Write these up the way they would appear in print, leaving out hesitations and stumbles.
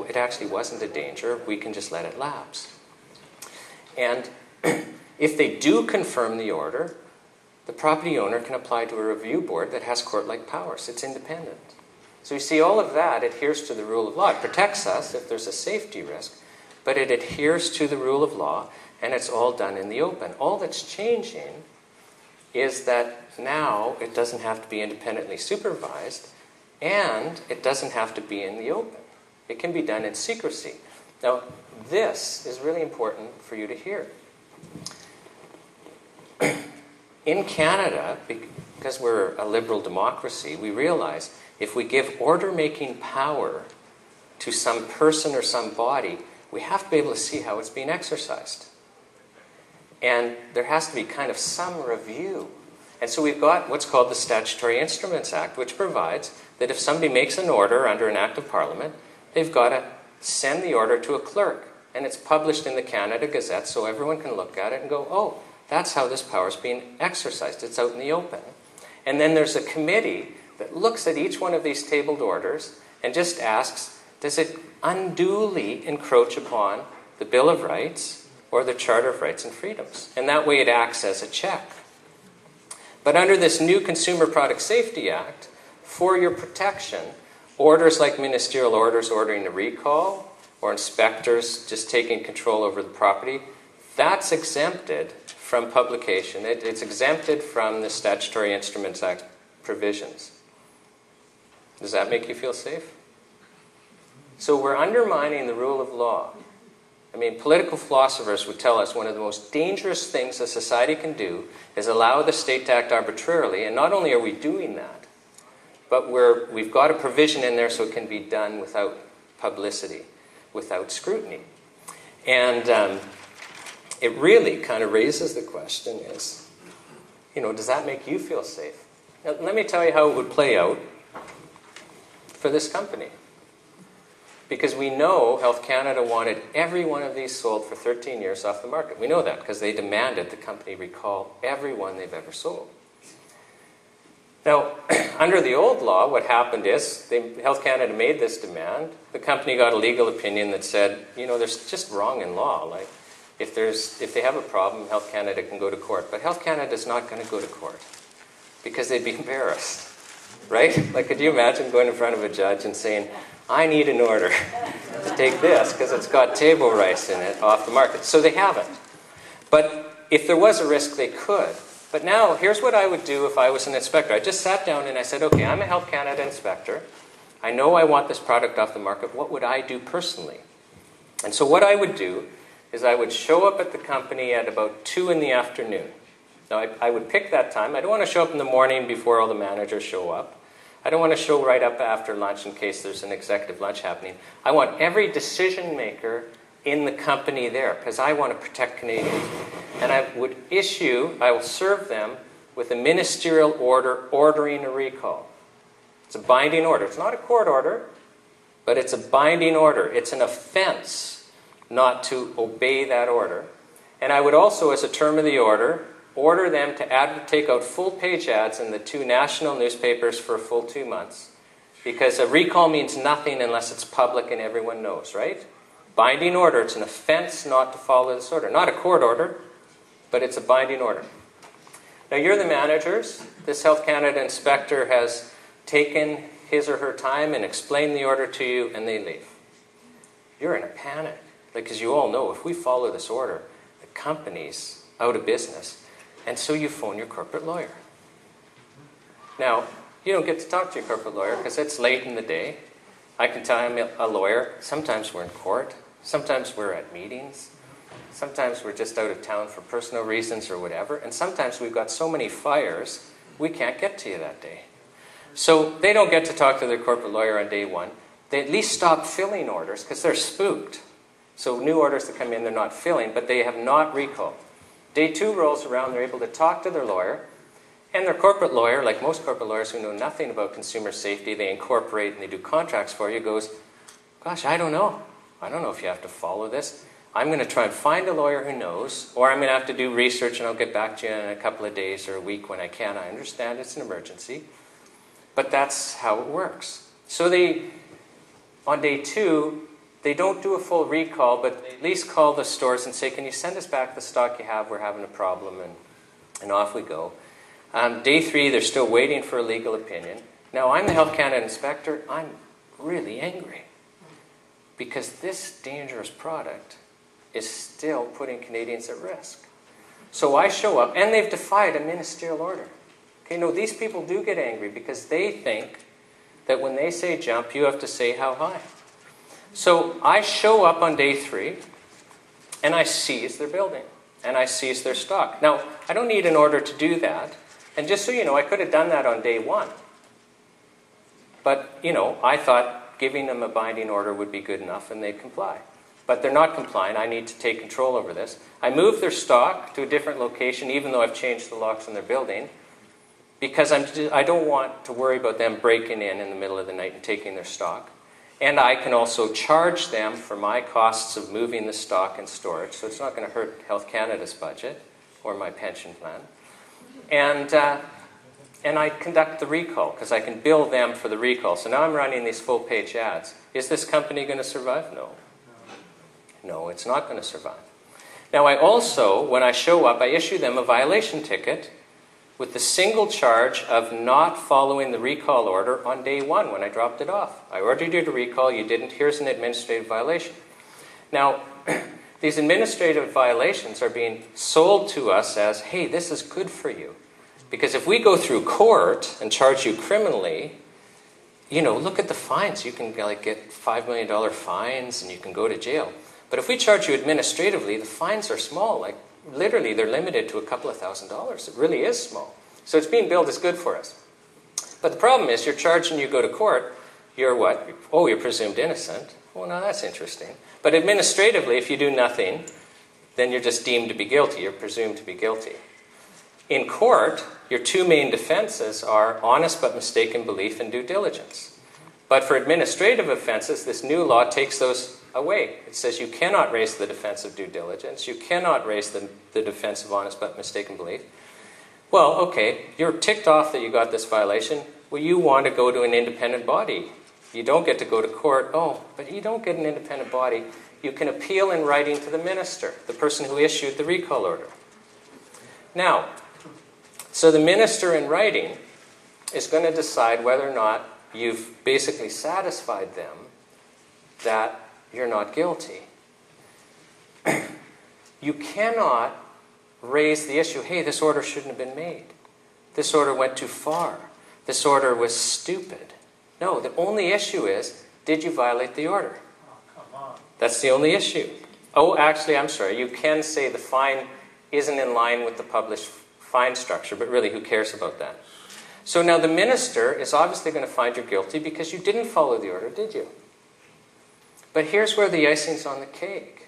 it actually wasn't a danger. We can just let it lapse. And if they do confirm the order, the property owner can apply to a review board that has court-like powers. It's independent. So you see, all of that adheres to the rule of law. It protects us if there's a safety risk, but it adheres to the rule of law, and it's all done in the open. All that's changing is that now it doesn't have to be independently supervised, and it doesn't have to be in the open. It can be done in secrecy. Now, this is really important for you to hear. In Canada, because we're a liberal democracy, we realize if we give order-making power to some person or some body, we have to be able to see how it's being exercised. And there has to be kind of some review. And so we've got what's called the Statutory Instruments Act, which provides that if somebody makes an order under an Act of Parliament, they've got to send the order to a clerk. And it's published in the Canada Gazette so everyone can look at it and go, oh, that's how this power is being exercised. It's out in the open. And then there's a committee that looks at each one of these tabled orders and just asks, does it unduly encroach upon the Bill of Rights or the Charter of Rights and Freedoms? And that way it acts as a check. But under this new Consumer Product Safety Act, for your protection, orders like ministerial orders ordering a recall or inspectors just taking control over the property, that's exempted from publication. It's exempted from the Statutory Instruments Act provisions. Does that make you feel safe? So we're undermining the rule of law. I mean, political philosophers would tell us one of the most dangerous things a society can do is allow the state to act arbitrarily, and not only are we doing that, but we've got a provision in there so it can be done without publicity, without scrutiny. And it really kind of raises the question is, does that make you feel safe? Now, let me tell you how it would play out for this company. Because we know Health Canada wanted every one of these sold for 13 years off the market. We know that because they demanded the company recall every one they've ever sold. Now, under the old law, what happened is Health Canada made this demand. The company got a legal opinion that said, there's just wrong in law. Like, if they have a problem, Health Canada can go to court. But Health Canada is not going to go to court because they'd be embarrassed, right? Like, could you imagine going in front of a judge and saying, I need an order to take this because it's got table rice in it off the market. So they haven't. But if there was a risk, they could. But now, here's what I would do if I was an inspector. I just sat down and I said, okay, I'm a Health Canada inspector. I know I want this product off the market. What would I do personally? And so what I would do is I would show up at the company at about 2 in the afternoon. Now, I would pick that time. I don't want to show up in the morning before all the managers show up. I don't want to show right up after lunch in case there's an executive lunch happening. I want every decision maker in the company there because I want to protect Canadians. And I will serve them with a ministerial order ordering a recall. It's a binding order. It's not a court order, but it's a binding order. It's an offense not to obey that order. And I would also, as a term of the order them to take out full-page ads in the 2 national newspapers for a full 2 months. Because a recall means nothing unless it's public and everyone knows, right? Binding order, it's an offense not to follow this order. Not a court order, but it's a binding order. Now, you're the managers. This Health Canada inspector has taken his or her time and explained the order to you, and they leave. You're in a panic. Because you all know, if we follow this order, the company's out of business. And so you phone your corporate lawyer. Now, you don't get to talk to your corporate lawyer because it's late in the day. I can tell I'm a lawyer. Sometimes we're in court. Sometimes we're at meetings. Sometimes we're just out of town for personal reasons or whatever. And sometimes we've got so many fires, we can't get to you that day. So they don't get to talk to their corporate lawyer on day 1. They at least stop filling orders because they're spooked. So new orders that come in, they're not filling, but they have not recalled. Day 2 rolls around, they're able to talk to their lawyer, and their corporate lawyer, like most corporate lawyers who know nothing about consumer safety, they incorporate and they do contracts for you, goes, gosh, I don't know. I don't know if you have to follow this. I'm going to try and find a lawyer who knows, or I'm going to have to do research and I'll get back to you in a couple of days or a week when I can. I understand it's an emergency, but that's how it works. So on day 2, they don't do a full recall, but at least call the stores and say, can you send us back the stock you have? We're having a problem, and off we go. Day 3, they're still waiting for a legal opinion. Now, I'm the Health Canada inspector. I'm really angry because this dangerous product is still putting Canadians at risk. So I show up, and they've defied a ministerial order. Okay, no, these people do get angry because they think that when they say jump, you have to say how high. So I show up on day 3, and I seize their building, and I seize their stock. Now, I don't need an order to do that. And just so you know, I could have done that on day 1. But, I thought giving them a binding order would be good enough, and they'd comply. But they're not complying. I need to take control over this. I move their stock to a different location, even though I've changed the locks on their building, because I don't want to worry about them breaking in the middle of the night and taking their stock. And I can also charge them for my costs of moving the stock and storage, so it's not going to hurt Health Canada's budget or my pension plan. And I conduct the recall, because I can bill them for the recall. So now I'm running these full-page ads. Is this company going to survive? No. No, it's not going to survive. Now, I also, when I show up, I issue them a violation ticket with the single charge of not following the recall order on day 1 when I dropped it off. I ordered you to recall, you didn't, here's an administrative violation. Now, these administrative violations are being sold to us as, hey, this is good for you. Because if we go through court and charge you criminally, look at the fines. You can get $5 million fines and you can go to jail. But if we charge you administratively, the fines are small. Literally, they're limited to a couple of $1,000s. It really is small. So it's being billed as good for us. But the problem is, you're charged and you go to court, you're what? Oh, you're presumed innocent. Well, now that's interesting. But administratively, if you do nothing, then you're just deemed to be guilty. You're presumed to be guilty. In court, your 2 main defenses are honest but mistaken belief and due diligence. But for administrative offenses, this new law takes those away. It says you cannot raise the defense of due diligence. You cannot raise the defense of honest but mistaken belief. Well, okay, you're ticked off that you got this violation. Well, you want to go to an independent body. You don't get to go to court. Oh, but you don't get an independent body. You can appeal in writing to the minister, the person who issued the recall order. Now, so the minister in writing is going to decide whether or not you've basically satisfied them that you're not guilty. You cannot raise the issue, hey, this order shouldn't have been made. This order went too far. This order was stupid. No, the only issue is, did you violate the order? Oh, come on. That's the only issue. Oh, actually, I'm sorry. You can say the fine isn't in line with the published fine structure, but really, who cares about that? So now the minister is obviously going to find you guilty because you didn't follow the order, did you? But here's where the icing's on the cake.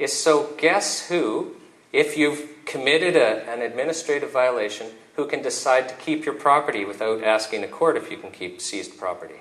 So guess who, if you've committed an administrative violation, who can decide to keep your property without asking a court if you can keep seized property?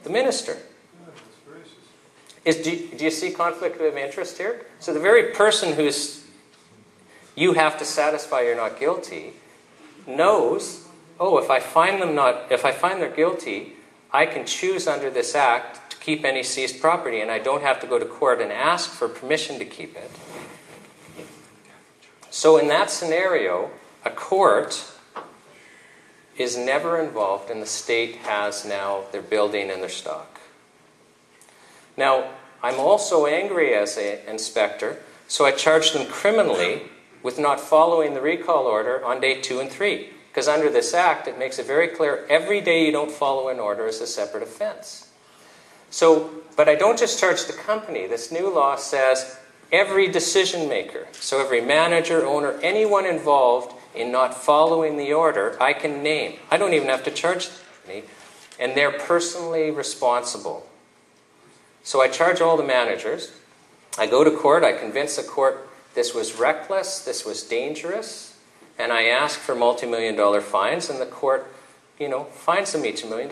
The minister. Do you see conflict of interest here? So the very person you have to satisfy you're not guilty knows, oh, if I find they're guilty, I can choose under this act to keep any seized property, and I don't have to go to court and ask for permission to keep it. So in that scenario, a court is never involved, and the state has now their building and their stock. Now, I'm also angry as an inspector, so I charge them criminally with not following the recall order on day 2 and 3. Because under this act, it makes it very clear every day you don't follow an order is a separate offense. But I don't just charge the company. This new law says every decision maker, so every manager, owner, anyone involved in not following the order, I can name. I don't even have to charge the company, and they're personally responsible. So I charge all the managers. I go to court. I convince the court this was reckless, this was dangerous, and I ask for multi-million-dollar fines, and the court, fines them each $1 million.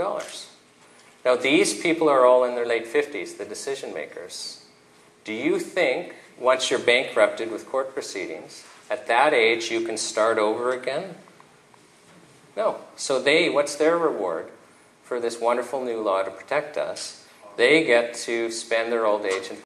Now, these people are all in their late 50s, the decision makers. Do you think, once you're bankrupted with court proceedings, at that age you can start over again? No. So what's their reward for this wonderful new law to protect us? They get to spend their old age in